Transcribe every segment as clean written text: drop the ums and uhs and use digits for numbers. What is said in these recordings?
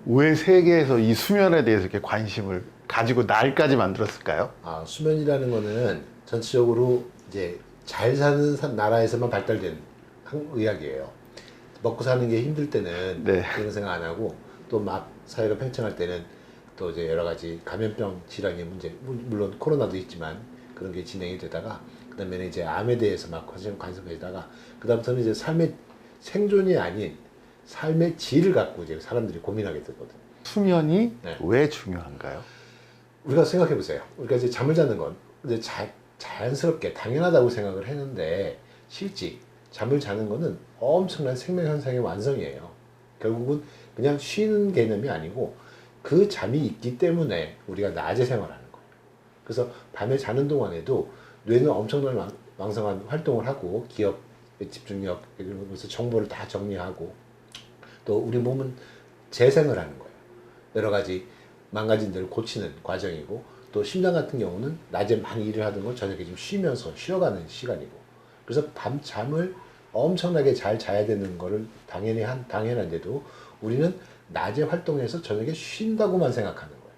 왜 세계에서 이 수면에 대해서 이렇게 관심을 가지고 날까지 만들었을까요? 수면이라는 거는 전체적으로 이제 잘 사는 나라에서만 발달된 의학이에요. 먹고 사는 게 힘들 때는 네. 그런 생각 안 하고 또 막 사회가 팽창할 때는 또 이제 여러 가지 감염병 질환의 문제, 물론 코로나도 있지만 그런 게 진행이 되다가 그다음에는 이제 암에 대해서 막 관심해다가 그다음부터는 이제 삶의 생존이 아닌 삶의 질을 갖고 이제 사람들이 고민하게 되거든요. 수면이 네. 왜 중요한가요? 우리가 생각해 보세요. 우리가 이제 잠을 자는 건 이제 자연스럽게 당연하다고 생각을 했는데 실제 잠을 자는 거는 엄청난 생명 현상의 완성이에요. 결국은 그냥 쉬는 개념이 아니고 그 잠이 있기 때문에 우리가 낮에 생활하는 거예요. 그래서 밤에 자는 동안에도 뇌는 엄청난 왕성한 활동을 하고 기억의 집중력 이런 것을 정보를 다 정리하고 또 우리 몸은 재생을 하는 거예요. 여러 가지 망가진 데를 고치는 과정이고 또 심장 같은 경우는 낮에 많이 일을 하던 걸 저녁에 좀 쉬면서 쉬어가는 시간이고 그래서 밤잠을 엄청나게 잘 자야 되는 거를 당연한데도 우리는 낮에 활동해서 저녁에 쉰다고만 생각하는 거예요.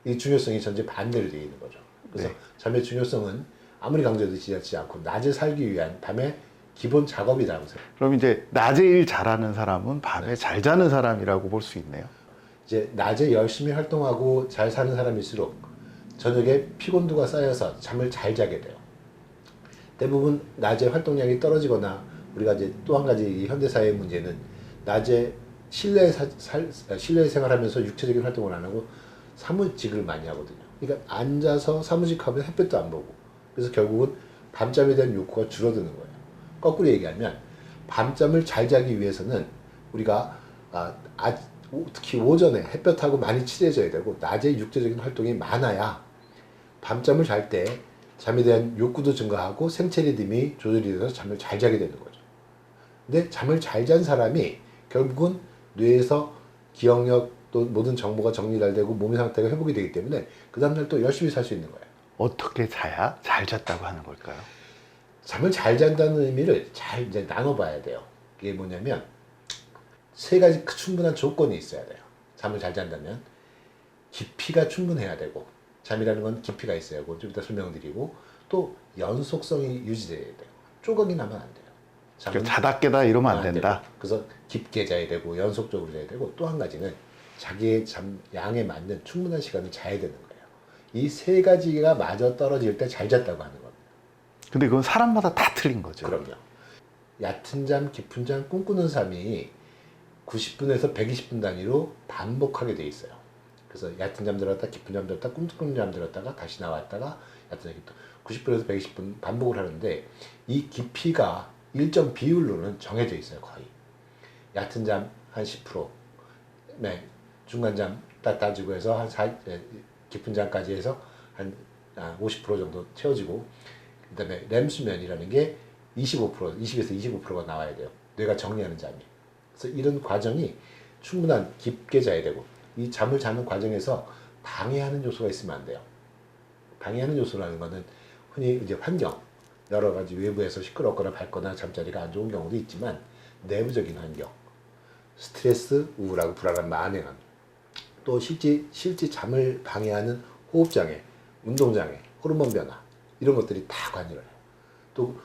이 중요성이 전제 반대로 되어 있는 거죠. 그래서 네. 잠의 중요성은 아무리 강조해도 지나치지 않고 낮에 살기 위한 밤의 기본 작업이라고 생각해요. 그럼 이제 낮에 일 잘하는 사람은 밤에 잘 자는 사람이라고 볼 수 있네요. 이제 낮에 열심히 활동하고 잘 사는 사람일수록 저녁에 피곤도가 쌓여서 잠을 잘 자게 돼요. 대부분 낮에 활동량이 떨어지거나 우리가 이제 또 한 가지 이 현대사회의 문제는 낮에 실내 생활하면서 육체적인 활동을 안 하고 사무직을 많이 하거든요. 그러니까 앉아서 사무직하면 햇볕도 안 보고 그래서 결국은 밤잠에 대한 욕구가 줄어드는 거예요. 거꾸로 얘기하면 밤잠을 잘 자기 위해서는 우리가 특히 오전에 햇볕하고 많이 친해져야 되고 낮에 육체적인 활동이 많아야 밤잠을 잘 때 잠에 대한 욕구도 증가하고 생체 리듬이 조절이 돼서 잠을 잘 자게 되는 거죠. 근데 잠을 잘 잔 사람이 결국은 뇌에서 기억력 또 모든 정보가 정리 잘 되고 몸의 상태가 회복이 되기 때문에 그 다음날 또 열심히 살 수 있는 거예요. 어떻게 자야 잘 잤다고 하는 걸까요? 잠을 잘 잔다는 의미를 잘 이제 나눠봐야 돼요. 그게 뭐냐면 세 가지 충분한 조건이 있어야 돼요. 잠을 잘 잔다면 깊이가 충분해야 되고 잠이라는 건 깊이가 있어야 하고 좀 이따 설명드리고 또 연속성이 유지돼야 돼요. 조각이 나면 안 돼요. 그러니까 자다 깨다 이러면 안 된다. 되고. 그래서 깊게 자야 되고 연속적으로 자야 되고 또 한 가지는 자기의 잠 양에 맞는 충분한 시간을 자야 되는 거예요. 이 세 가지가 마저 떨어질 때 잘 잤다고 하는 겁니다. 근데 그건 사람마다 다 틀린 거죠. 그럼요. 얕은 잠, 깊은 잠 꿈꾸는 삶이 90분에서 120분 단위로 반복하게 돼 있어요. 그래서 얕은 잠 들었다 깊은 잠 들었다 꿈꾸는 잠 들었다가 다시 나왔다가 얕은 잠 깊은 90분에서 120분 반복을 하는데 이 깊이가 일정 비율로는 정해져 있어요. 거의 얕은 잠 한 10%, 네, 중간 잠 딱 따지고 해서 깊은 잠까지 해서 한 50% 정도 채워지고 그다음에 렘 수면이라는 게 20에서 25%가 나와야 돼요. 뇌가 정리하는 잠이. 그래서 이런 과정이 충분한 깊게 자야 되고 이 잠을 자는 과정에서 방해하는 요소가 있으면 안 돼요. 방해하는 요소라는 거는 흔히 이제 환경, 여러 가지 외부에서 시끄럽거나 밝거나 잠자리가 안 좋은 경우도 있지만 내부적인 환경, 스트레스, 우울하고 불안한 만행함, 또 실제 잠을 방해하는 호흡장애, 운동장애, 호르몬 변화 이런 것들이 다 관여를 해요. 또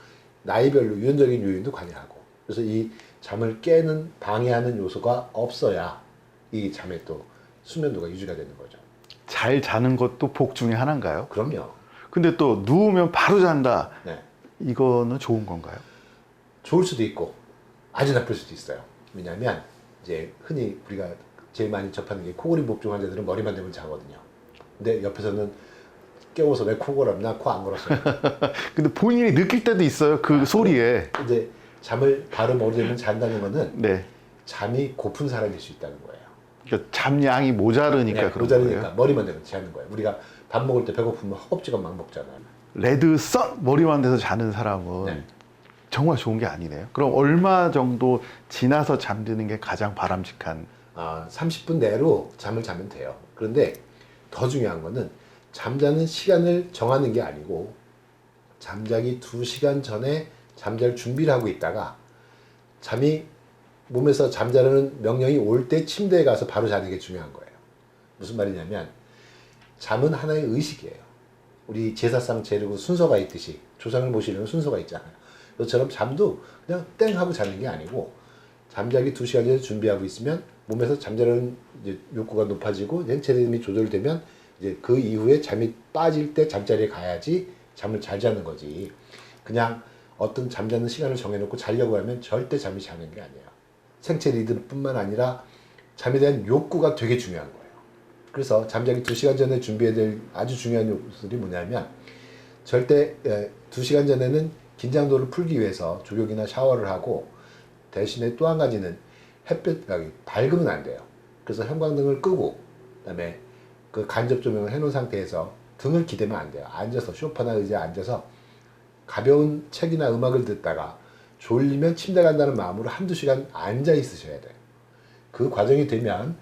나이별로 유전적인 요인도 관여하고 그래서 이 잠을 깨는 방해하는 요소가 없어야 이 잠의 또 수면도가 유지가 되는 거죠. 잘 자는 것도 복 중에 하나인가요? 그럼요. 근데 또 누우면 바로 잔다. 네. 이거는 좋은 건가요? 좋을 수도 있고 아주 나쁠 수도 있어요. 왜냐하면 이제 흔히 우리가 제일 많이 접하는 게 코골이 복종 환자들은 머리만 대면 자거든요. 근데 옆에서는 깨워서 왜 코골었나 코 안 골었어요. 근데 본인이 느낄 때도 있어요. 그 소리에. 이제 잠을 바로 머리대면 잔다는 거는 네. 잠이 고픈 사람일 수 있다는 거예요. 그러니까 잠량이 모자르니까 네, 그런 모자르니까 거예요. 머리만 대면 자는 거예요. 우리가 밥 먹을 때 배고프면 허겁지겁 막 먹잖아요. 레드 썬 머리만 대서 자는 사람은 네. 정말 좋은 게 아니네요. 그럼 얼마 정도 지나서 잠드는 게 가장 바람직한? 30분 내로 잠을 자면 돼요. 그런데 더 중요한 거는 잠자는 시간을 정하는 게 아니고 잠자기 2시간 전에 잠잘 준비를 하고 있다가 잠이 몸에서 잠자라는 명령이 올 때 침대에 가서 바로 자는 게 중요한 거예요. 무슨 말이냐면 잠은 하나의 의식이에요. 우리 제사상 재르고 순서가 있듯이 조상을 모시려면 순서가 있잖아요. 그것처럼 잠도 그냥 땡 하고 자는 게 아니고 잠자기 2시간 전에 준비하고 있으면 몸에서 잠자는 이제 욕구가 높아지고 생체 리듬이 조절되면 이제 그 이후에 잠이 빠질 때 잠자리에 가야지 잠을 잘 자는 거지. 그냥 어떤 잠자는 시간을 정해놓고 자려고 하면 절대 잠이 자는 게 아니에요. 생체 리듬뿐만 아니라 잠에 대한 욕구가 되게 중요한 거예요. 그래서 잠자기 2시간 전에 준비해야 될 아주 중요한 요소들이 뭐냐면 절대 2시간 전에는 긴장도를 풀기 위해서 조격이나 샤워를 하고 대신에 또 한 가지는 햇볕 밝으면 안 돼요. 그래서 형광등을 끄고 그다음에 그 간접 조명을 해놓은 상태에서 등을 기대면 안 돼요. 앉아서 소파나 의자에 앉아서 가벼운 책이나 음악을 듣다가 졸리면 침대 간다는 마음으로 한두 시간 앉아 있으셔야 돼요. 그 과정이 되면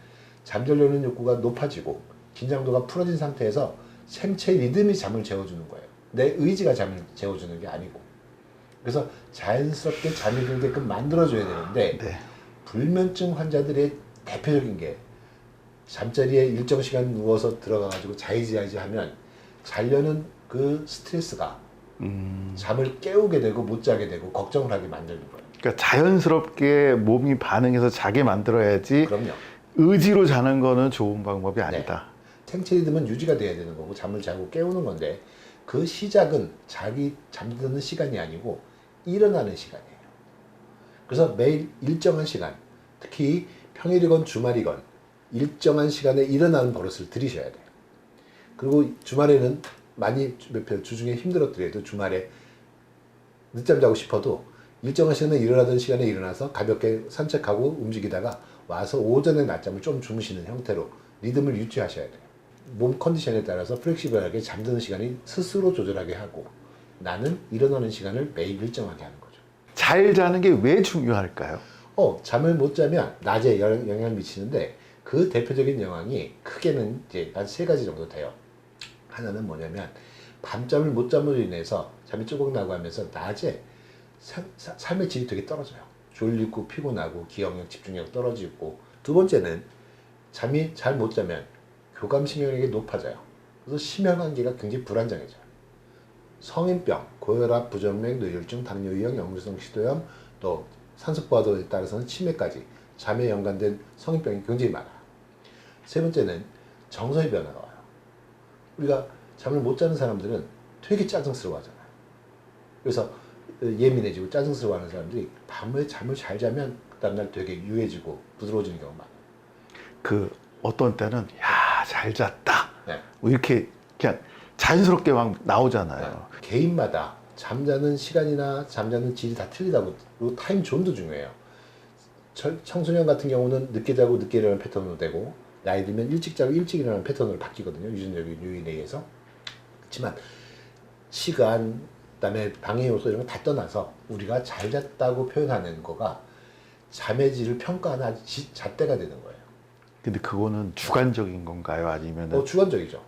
잠자려는 욕구가 높아지고 긴장도가 풀어진 상태에서 생체 리듬이 잠을 재워주는 거예요. 내 의지가 잠을 재워주는 게 아니고. 그래서 자연스럽게 잠이 들게끔 만들어줘야 되는데 네. 불면증 환자들의 대표적인 게 잠자리에 일정 시간 누워서 들어가가지고 자이지야이지 하면 자려는 그 스트레스가 잠을 깨우게 되고 못 자게 되고 걱정을 하게 만드는 거예요. 그러니까 자연스럽게 몸이 반응해서 자게 만들어야지 그럼요. 의지로 자는 거는 좋은 방법이 아니다. 생체 리듬은 유지가 돼야 되는 거고 잠을 자고 깨우는 건데 그 시작은 자기 잠드는 시간이 아니고 일어나는 시간이에요. 그래서 매일 일정한 시간, 특히 평일이건 주말이건 일정한 시간에 일어나는 버릇을 들이셔야 돼요. 그리고 주말에는 많이 주중에 힘들었더라도 주말에 늦잠 자고 싶어도 일정한 시간에 일어나던 시간에 일어나서 가볍게 산책하고 움직이다가 와서 오전에 낮잠을 좀 주무시는 형태로 리듬을 유지하셔야 돼요. 몸 컨디션에 따라서 플렉시블하게 잠드는 시간이 스스로 조절하게 하고 나는 일어나는 시간을 매일 일정하게 하는 거죠. 잘 자는 게 왜 중요할까요? 잠을 못 자면 낮에 영향을 미치는데 그 대표적인 영향이 크게는 이제 한 3가지 정도 돼요. 하나는 뭐냐면 밤잠을 못 잠으로 인해서 잠이 쪼박 나고 하면서 낮에 삶의 질이 되게 떨어져요. 졸리고 피곤하고 기억력, 집중력 떨어지고 두 번째는 잠이 잘 못 자면 교감신경력이 높아져요. 그래서 심혈관계가 굉장히 불안정해져요. 성인병, 고혈압, 부정맥, 뇌졸중, 당뇨유형, 역류성 식도염, 또 산소포화도에 따라서는 치매까지 잠에 연관된 성인병이 굉장히 많아요. 세 번째는 정서의 변화가 와요. 우리가 잠을 못 자는 사람들은 되게 짜증스러워하잖아요. 그래서 예민해지고 짜증스러워하는 사람들이 밤에 잠을 잘 자면 그 다음날 되게 유해지고 부드러워지는 경우가 많아요. 그 어떤 때는 야 잘 잤다 네. 뭐 이렇게 그냥 자연스럽게 막 나오잖아요. 개인마다 잠자는 시간이나 잠자는 질이 다 틀리다고. 그리고 타임 존도 중요해요. 청소년 같은 경우는 늦게 자고 늦게 일어나는 패턴으로 되고 나이 들면 일찍 자고 일찍 일어나는 패턴으로 바뀌거든요. 유전적인 요인에 의해서. 그렇지만 시간, 그다음에 방해 요소 이런 거 다 떠나서 우리가 잘 잤다고 표현하는 거가 잠의 질을 평가하는 아주 잣대가 되는 거예요. 근데 그거는 주관적인 건가요? 아니면 주관적이죠.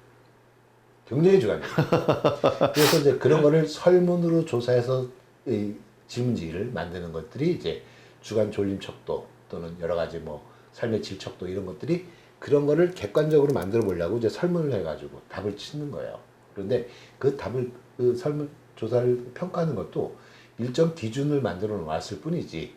굉장히 주관적이죠. 그래서 이제 그런 거를 설문으로 조사해서 이 질문지를 만드는 것들이 이제 주간 졸림 척도 또는 여러 가지 뭐 삶의 질 척도 이런 것들이 그런 거를 객관적으로 만들어 보려고 이제 설문을 해가지고 답을 찾는 거예요. 그런데 그 답을 그 설문 조사를 평가하는 것도 일정 기준을 만들어 놓았을 뿐이지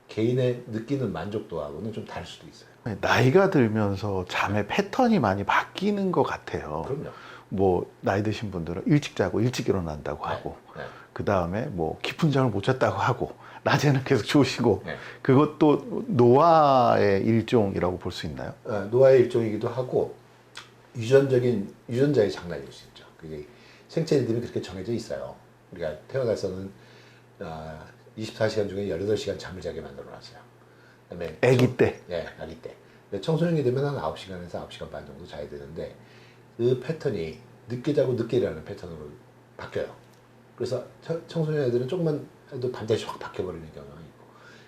개인의 느끼는 만족도하고는 좀 다를 수도 있어요. 나이가 들면서 잠의 패턴이 많이 바뀌는 것 같아요. 그럼요. 뭐 나이 드신 분들은 일찍 자고 일찍 일어난다고 하고 네. 그 다음에 뭐 깊은 잠을 못 잤다고 하고 낮에는 계속 주무시고 네. 그것도 노화의 일종이라고 볼 수 있나요? 노화의 일종이기도 하고 유전자의 장난일 수 있죠. 그게 생체 리듬이 그렇게 정해져 있어요. 우리가 태어나서는 24시간 중에 18시간 잠을 자게 만들어 놨어요. 그다음에 아기 때. 예, 아기 때. 근데 청소년이 되면 한 9시간에서 9시간 반 정도 자야 되는데 그 패턴이 늦게 자고 늦게 일어나는 패턴으로 바뀌어요. 그래서 청소년 애들은 조금만 해도 밤낮이 확 바뀌어버리는 경우가 있고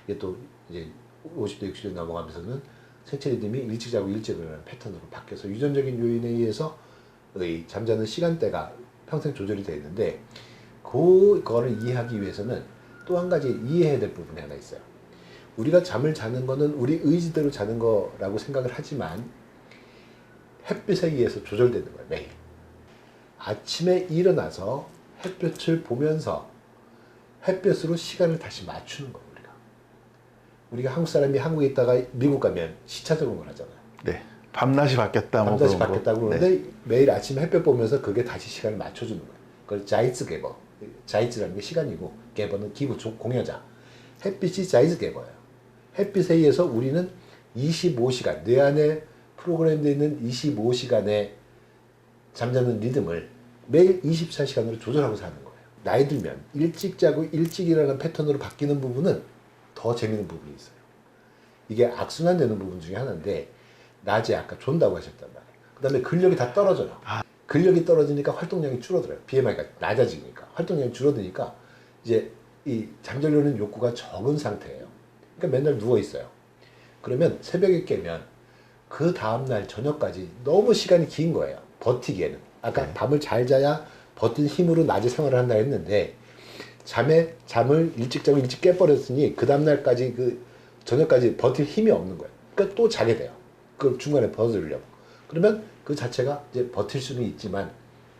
이게 또 이제 50대 60대 넘어가면서는 생체 리듬이 일찍 자고 일찍 일어나는 패턴으로 바뀌어서 유전적인 요인에 의해서 잠자는 시간대가 평생 조절이 되어 있는데 그거를 이해하기 위해서는 또 한 가지 이해해야 될 부분이 하나 있어요. 우리가 잠을 자는 거는 우리 의지대로 자는 거라고 생각을 하지만 햇빛에 의해서 조절되는 거예요. 매일. 아침에 일어나서 햇볕을 보면서 햇볕으로 시간을 다시 맞추는 거예요. 우리가 한국 사람이 한국에 있다가 미국 가면 시차 적응을 하잖아요. 네. 밤낮이 바뀌었다. 뭐 밤낮이 그런 거. 바뀌었다고 그러는데 네. 매일 아침 햇볕 보면서 그게 다시 시간을 맞춰주는 거예요. 그걸 자이츠 개버. 자이츠라는 게 시간이고 개버는 기부 공여자. 햇빛이 자이츠 개버예요. 햇빛에 의해서 우리는 25시간 뇌 안에 프로그램되어 있는 25시간의 잠자는 리듬을 매일 24시간으로 조절하고 사는 거예요. 나이 들면 일찍 자고 일찍 일어나는 패턴으로 바뀌는 부분은 더 재밌는 부분이 있어요. 이게 악순환되는 부분 중에 하나인데 낮에 아까 존다고 하셨단 말이에요. 그 다음에 근력이 다 떨어져요. 근력이 떨어지니까 활동량이 줄어들어요. BMI가 낮아지니까 활동량이 줄어드니까 이제 이 잠자려는 욕구가 적은 상태예요. 그러니까 맨날 누워 있어요. 그러면 새벽에 깨면 그 다음날 저녁까지 너무 시간이 긴 거예요. 버티기에는. 아까 밤을 잘 자야 버틴 힘으로 낮에 생활을 한다 했는데 잠을 일찍 자고 일찍 깨버렸으니 그 다음날까지 그 저녁까지 버틸 힘이 없는 거예요. 그러니까 또 자게 돼요. 그 중간에 벗으려고. 그러면 그 자체가 이제 버틸 수는 있지만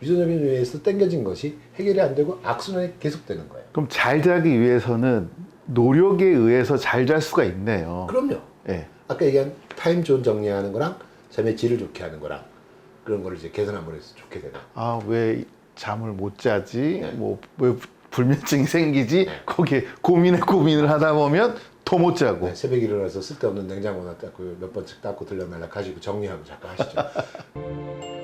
유전적인 요인에서 땡겨진 것이 해결이 안 되고 악순환이 계속되는 거예요. 그럼 잘 자기 위해서는 노력에 의해서 잘 잘 수가 있네요. 그럼요. 네. 아까 얘기한 타임존 정리하는 거랑 잠의 질을 좋게 하는 거랑 그런 거를 이제 개선함으로 해서 좋게 되는. 아, 왜 잠을 못 자지? 네. 뭐 왜 불면증이 생기지? 네. 거기에 고민을 하다 보면 더 못 자고. 네, 새벽에 일어나서 쓸데없는 냉장고나 닦고 몇 번씩 닦고 들러말락 하시고 정리하고 잠깐 하시죠.